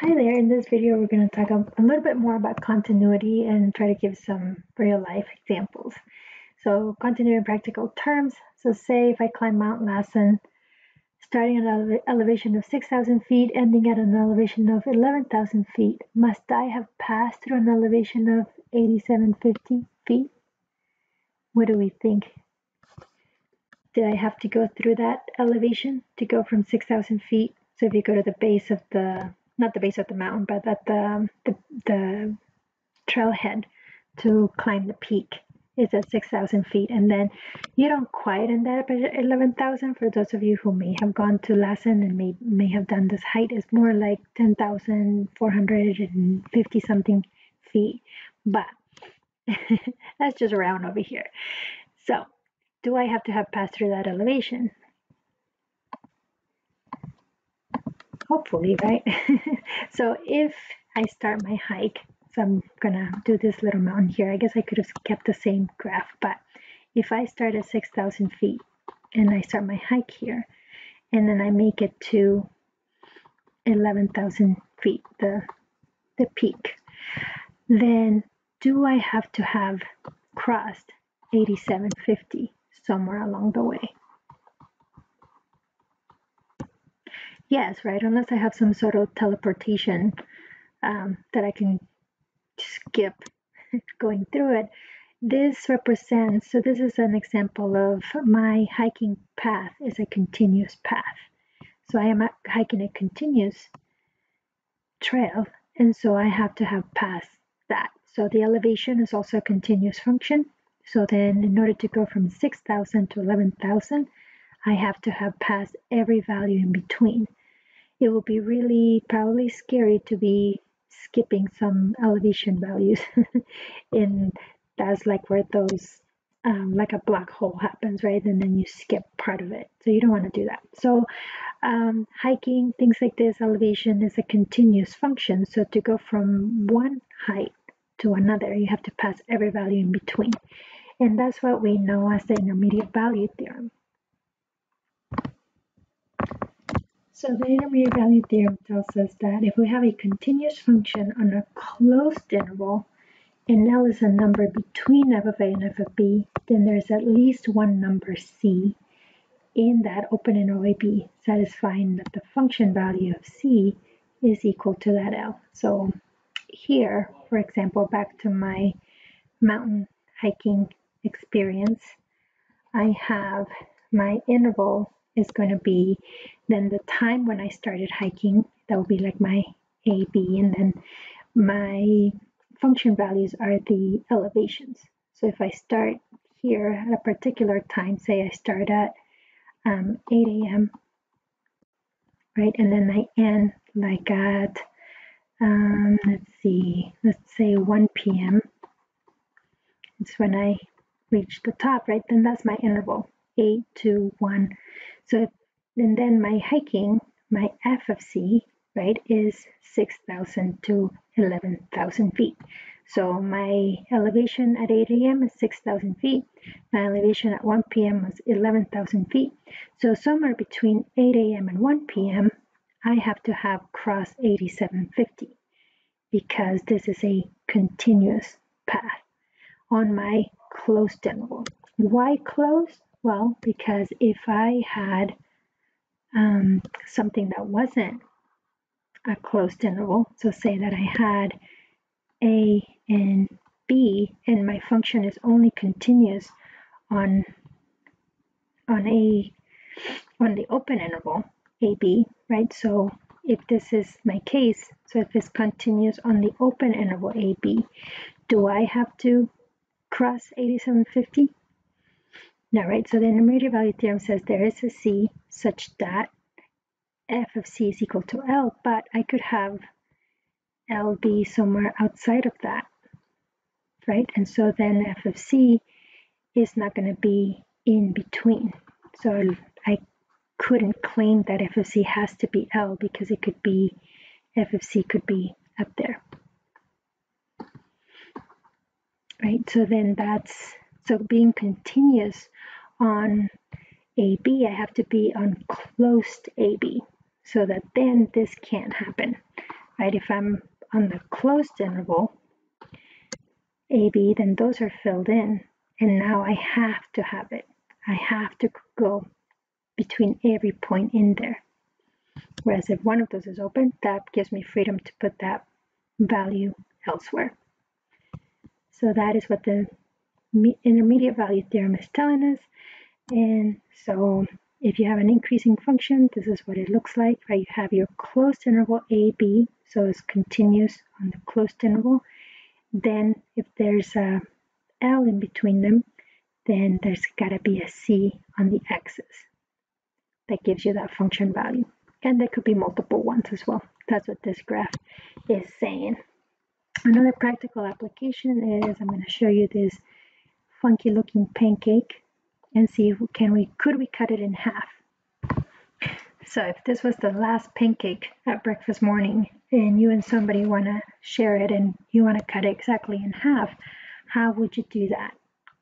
Hi there, in this video we're going to talk a little bit more about continuity and try to give some real life examples. So continuity in practical terms, so say if I climb Mount Lassen, starting at an elevation of 6,000 feet, ending at an elevation of 11,000 feet, must I have passed through an elevation of 8,750 feet? What do we think? Did I have to go through that elevation to go from 6,000 feet? So if you go to the base of the, not the base of the mountain, but at the trailhead to climb the peak is at 6,000 feet. And then you don't quite end up at 11,000. For those of you who may have gone to Lassen and may have done this height, is more like 10,450 something feet. But that's just around over here. So do I have to have passed through that elevation? Hopefully, right? So if I start my hike, so I'm gonna do this little mountain here. I guess I could have kept the same graph, but if I start at 6,000 feet and I start my hike here, and then I make it to 11,000 feet, the peak, then do I have to have crossed 8,750 somewhere along the way? Yes, right, unless I have some sort of teleportation that I can skip going through it. This represents, so this is an example of my hiking path is a continuous path. So I am hiking a continuous trail, and so I have to have passed that. So the elevation is also a continuous function. So then in order to go from 6,000 to 11,000, I have to have passed every value in between. It will be really probably scary to be skipping some elevation values and that's like where those like a black hole happens, right? And then you skip part of it, so you don't want to do that. So hiking, things like this, elevation is a continuous function. So to go from one height to another, you have to pass every value in between, and that's what we know as the intermediate value theorem. So the intermediate value theorem tells us that if we have a continuous function on a closed interval, and L is a number between f of A and f of B, then there's at least one number C in that open interval AB, satisfying that the function value of C is equal to that L. So here, for example, back to my mountain hiking experience, I have my interval is going to be then the time when I started hiking, that will be like my AB, and then my function values are the elevations. So if I start here at a particular time, say I start at 8 a.m., right, and then I end like at, let's say 1 p.m. It's when I reach the top, right? Then that's my interval, 8 to 1. So, and then my hiking, my f of c, right, is 6,000 to 11,000 feet. So my elevation at 8 a.m. is 6,000 feet. My elevation at 1 p.m. was 11,000 feet. So somewhere between 8 a.m. and 1 p.m., I have to have crossed 8,750 because this is a continuous path on my closed interval. Why closed? Well, because if I had something that wasn't a closed interval, so say that I had A and B, and my function is only continuous on the open interval AB, right? So if this is my case, so if it's continuous on the open interval AB, do I have to cross 8,750? No, right? So the intermediate value theorem says there is a C such that f of c is equal to L, but I could have L be somewhere outside of that, right? And so then f of c is not going to be in between. So I couldn't claim that f of c has to be L because it could be, f of c could be up there, right? So then that's, so being continuous on AB, I have to be on closed AB, so that then this can't happen. right? If I'm on the closed interval, AB, then those are filled in. And now I have to have it. I have to go between every point in there. Whereas if one of those is open, that gives me freedom to put that value elsewhere. So that is what the intermediate value theorem is telling us. And so if you have an increasing function, this is what it looks like, right? You have your closed interval AB, so it's continuous on the closed interval. Then if there's a L in between them, then there's got to be a C on the axis that gives you that function value. And there could be multiple ones as well. That's what this graph is saying. Another practical application is I'm going to show you this funky looking pancake and see if could we cut it in half. So if this was the last pancake at breakfast morning and you and somebody want to share it and you want to cut it exactly in half, how would you do that?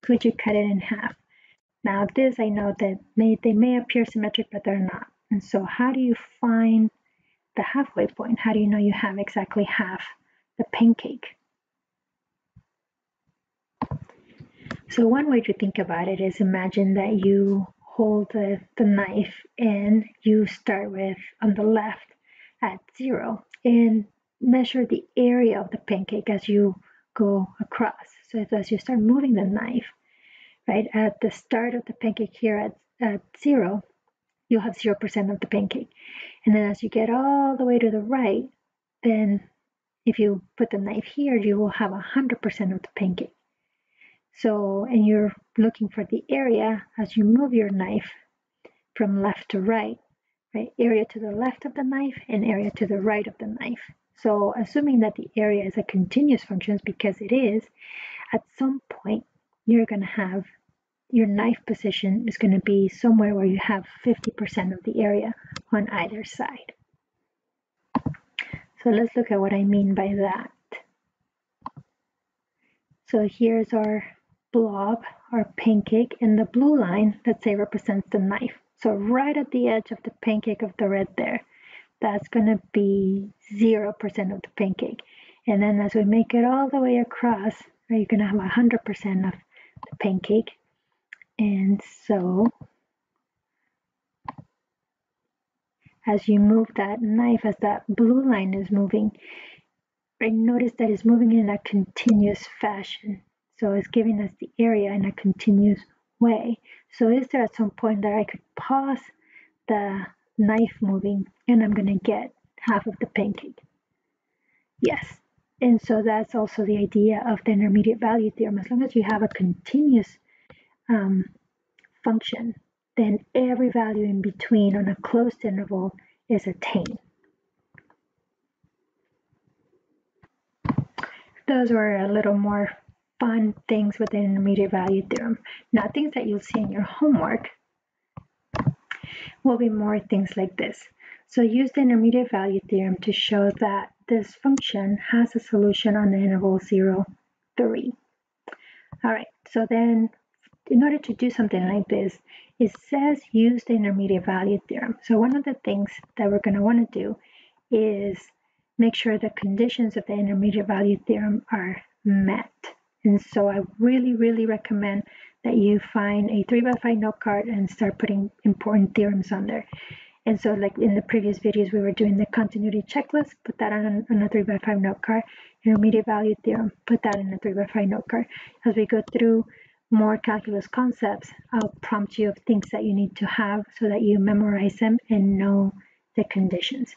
Could you cut it in half? Now this, I know that they may appear symmetric, but they're not. And so how do you find the halfway point? How do you know you have exactly half the pancake? So one way to think about it is imagine that you hold the knife and you start with on the left at 0 and measure the area of the pancake as you go across. So as you start moving the knife, right, at the start of the pancake here at 0, you'll have 0% of the pancake. And then as you get all the way to the right, then if you put the knife here, you will have 100% of the pancake. So, and you're looking for the area as you move your knife from left to right, right? Area to the left of the knife and area to the right of the knife. So assuming that the area is a continuous function, because it is, at some point you're going to have your knife position is going to be somewhere where you have 50% of the area on either side. So let's look at what I mean by that. So here's our blob, our pancake, and the blue line, let's say, represents the knife. So right at the edge of the pancake of the red there, that's going to be 0% of the pancake. And then as we make it all the way across, right, you're going to have 100% of the pancake. And so as you move that knife, as that blue line is moving, right, notice that it's moving in a continuous fashion. So it's giving us the area in a continuous way. So is there at some point that I could pause the knife moving and I'm going to get half of the pancake? Yes. And so that's also the idea of the intermediate value theorem. As long as you have a continuous function, then every value in between on a closed interval is attained. Those were a little more fun things with the intermediate value theorem. Now, things that you'll see in your homework will be more things like this. So use the intermediate value theorem to show that this function has a solution on the interval 0, 3. All right, so then in order to do something like this, it says use the intermediate value theorem. So one of the things that we're going to want to do is make sure the conditions of the intermediate value theorem are met. And so I really, really recommend that you find a 3x5 note card and start putting important theorems on there. And so like in the previous videos, we were doing the continuity checklist, put that on a 3x5 note card. Intermediate value theorem, put that in a 3x5 note card. As we go through more calculus concepts, I'll prompt you of things that you need to have so that you memorize them and know the conditions.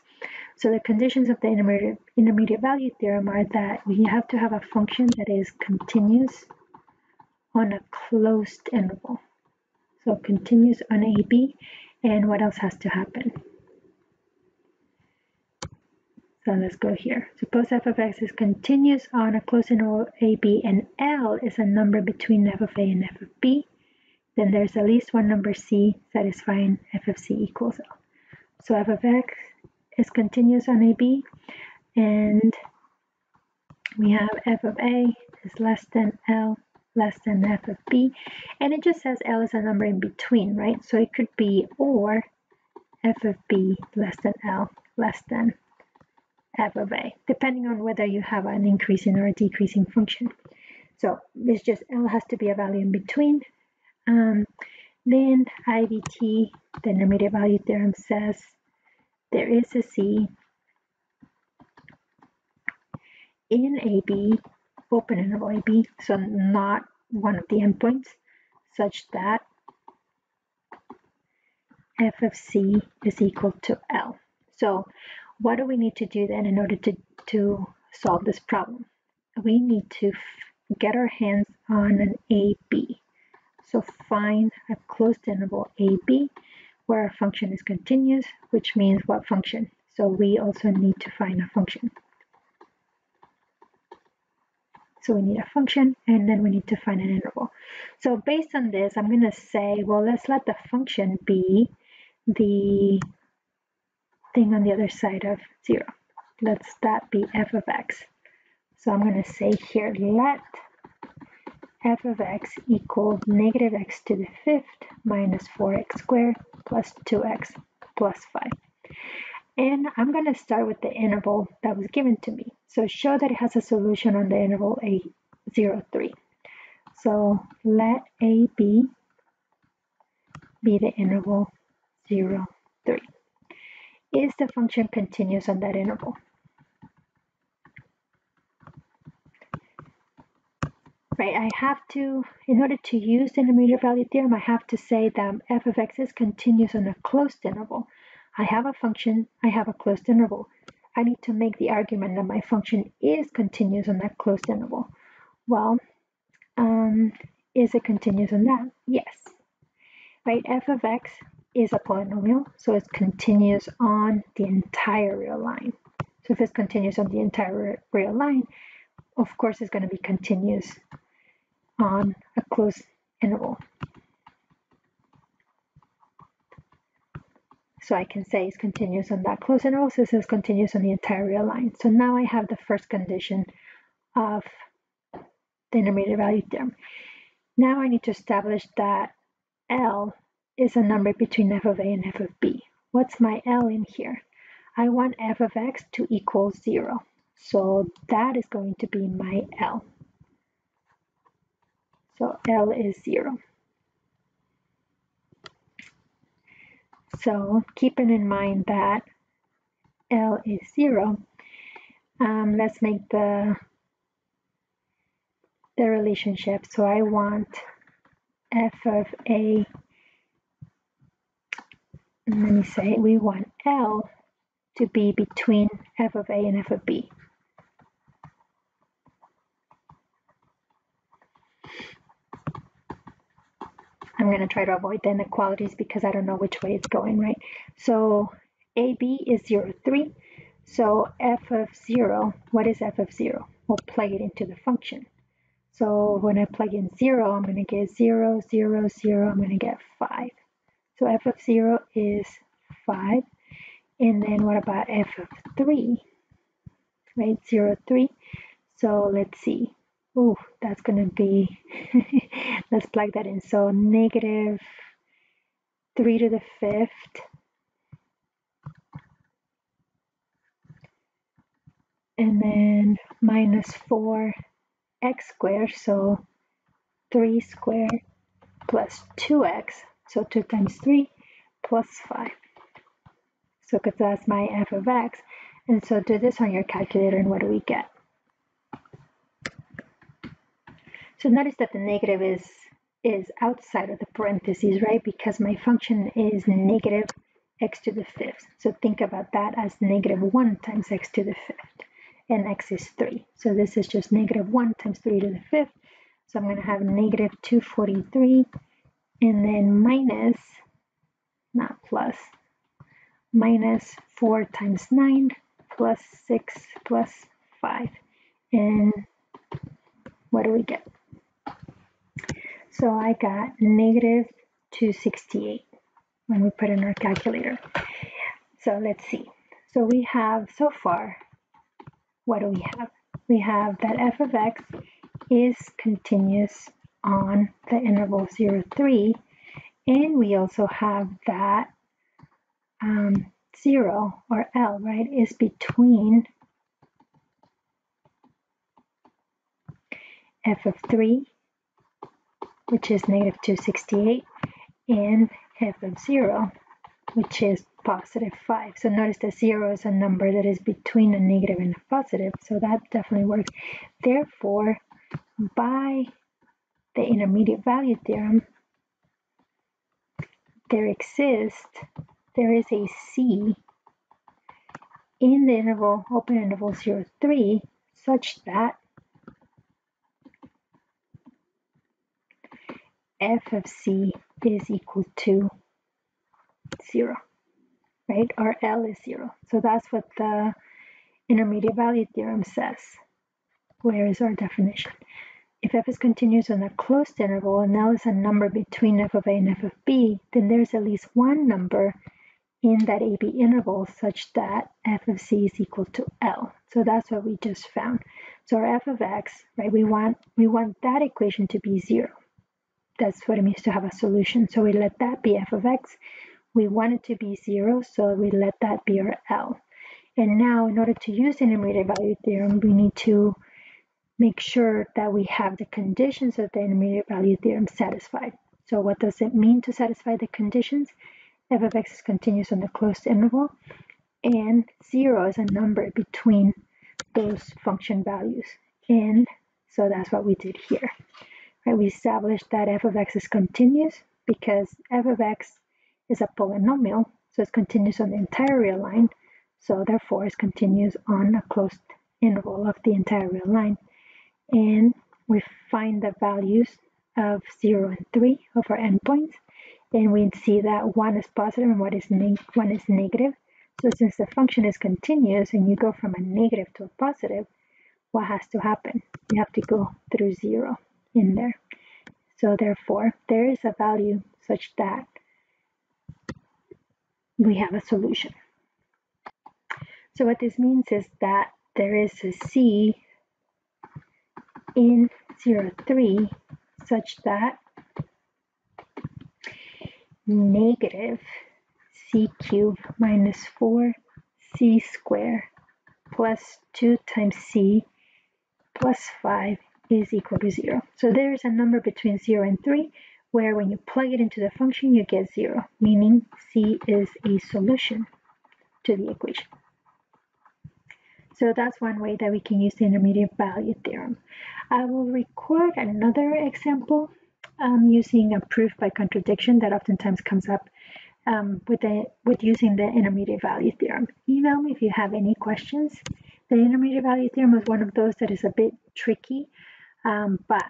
So the conditions of the intermediate value theorem are that we have to have a function that is continuous on a closed interval. So continuous on AB, and what else has to happen? So let's go here. Suppose f of x is continuous on a closed interval AB and L is a number between f of A and f of B, then there's at least one number C satisfying f of C equals L. So f of x is continuous on AB, and we have f of A is less than L less than f of B, and it just says L is a number in between, right? So it could be or f of B less than L less than f of a, depending on whether you have an increasing or a decreasing function. So it's just L has to be a value in between. Then IVT, the intermediate value theorem, says there is a C in AB, open interval AB, so not one of the endpoints, such that f of C is equal to L. So what do we need to do then in order to solve this problem? We need to get our hands on an AB. So find a closed interval AB where our function is continuous, which means what function? So we also need to find a function. So we need a function, and then we need to find an interval. So based on this, I'm going to say, well, let's let the function be the thing on the other side of 0. Let's that be f of x. So I'm going to say here, let f of x equal negative x to the 5th minus 4x squared plus 2x plus 5. And I'm going to start with the interval that was given to me. So show that it has a solution on the interval a0,3. So let AB be the interval 0, 3. Is the function continuous on that interval? Right, I have to, in order to use the intermediate value theorem, I have to say that f of x is continuous on a closed interval. I have a function, I have a closed interval. I need to make the argument that my function is continuous on that closed interval. Well, is it continuous on that? Yes. Right, f of x is a polynomial, so it's continuous on the entire real line. So if it's continuous on the entire real line, of course it's going to be continuous on a closed interval. So I can say it's continuous on that closed interval, so it's continuous on the entire real line. So now I have the first condition of the intermediate value theorem. Now I need to establish that L is a number between f of a and f of b. What's my L in here? I want f of x to equal 0. So that is going to be my L. So L is 0. So keeping in mind that L is 0, let's make the relationship. So I want f of a, let me say, we want L to be between f of a and f of b. I'm going to try to avoid the inequalities because I don't know which way it's going, right? So AB is 0, 3. So f of 0, what is f of 0? We'll plug it into the function. So when I plug in 0, I'm going to get 0, 0, 0. I'm going to get 5. So f of 0 is 5. And then what about f of 3? Right, 0, 3. So let's see. Oh, that's going to be, let's plug that in. So negative 3 to the 5th and then minus 4x squared, so 3 squared plus 2x, so 2 times 3 plus 5. So because that's my f of x. And so do this on your calculator and what do we get? So notice that the negative is outside of the parentheses, right? Because my function is negative x to the 5th. So think about that as negative 1 times x to the 5th. And x is 3. So this is just negative 1 times 3 to the 5th. So I'm going to have negative 243 and then minus, not plus, minus 4 times 9 plus 6 plus 5. And what do we get? So I got negative 268 when we put in our calculator. So let's see. So we have so far, what do we have? We have that f of x is continuous on the interval 0, 3. And we also have that 0 or L, right, is between f of 3, which is negative 268, and f of 0, which is positive 5. So notice that 0 is a number that is between a negative and a positive, so that definitely works. Therefore, by the intermediate value theorem, there is a C in the interval, open interval 0, 3, such that f of C is equal to 0, right? Or L is 0. So that's what the intermediate value theorem says. Where is our definition? If f is continuous on a closed interval and L is a number between f of A and f of B, then there's at least one number in that AB interval such that f of C is equal to L. So that's what we just found. So our f of x, right, we want that equation to be 0. That's what it means to have a solution. So we let that be f of x. We want it to be 0, so we let that be our L. And now, in order to use the intermediate value theorem, we need to make sure that we have the conditions of the intermediate value theorem satisfied. So what does it mean to satisfy the conditions? F of x is continuous on the closed interval, and 0 is a number between those function values. And so that's what we did here. Right? We established that f of x is continuous because f of x is a polynomial, so it's continuous on the entire real line, so therefore it's continuous on a closed interval of the entire real line. And we find the values of 0 and 3 of our endpoints, and we see that 1 is positive and 1 is negative. So since the function is continuous and you go from a negative to a positive, what has to happen? You have to go through 0 in there. So therefore, there is a value such that we have a solution. So what this means is that there is a C in 0, 3 such that negative C cubed minus 4C squared plus 2 times C plus 5 is equal to 0. So there is a number between 0 and 3 where when you plug it into the function, you get 0, meaning C is a solution to the equation. So that's one way that we can use the intermediate value theorem. I will record another example using a proof by contradiction that oftentimes comes up with using the intermediate value theorem. Email me if you have any questions. The intermediate value theorem is one of those that is a bit tricky, but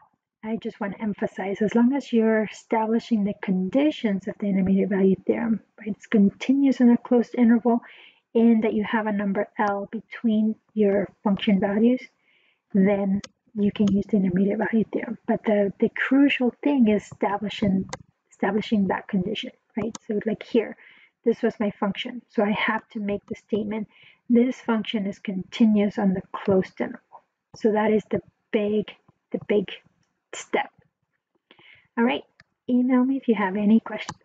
I just want to emphasize, as long as you're establishing the conditions of the intermediate value theorem, right, it's continuous in a closed interval, and that you have a number L between your function values, then you can use the intermediate value theorem. But the crucial thing is establishing that condition, right? So like here, this was my function. So I have to make the statement, this function is continuous on the closed interval. So that is the big step. All right, email me if you have any questions.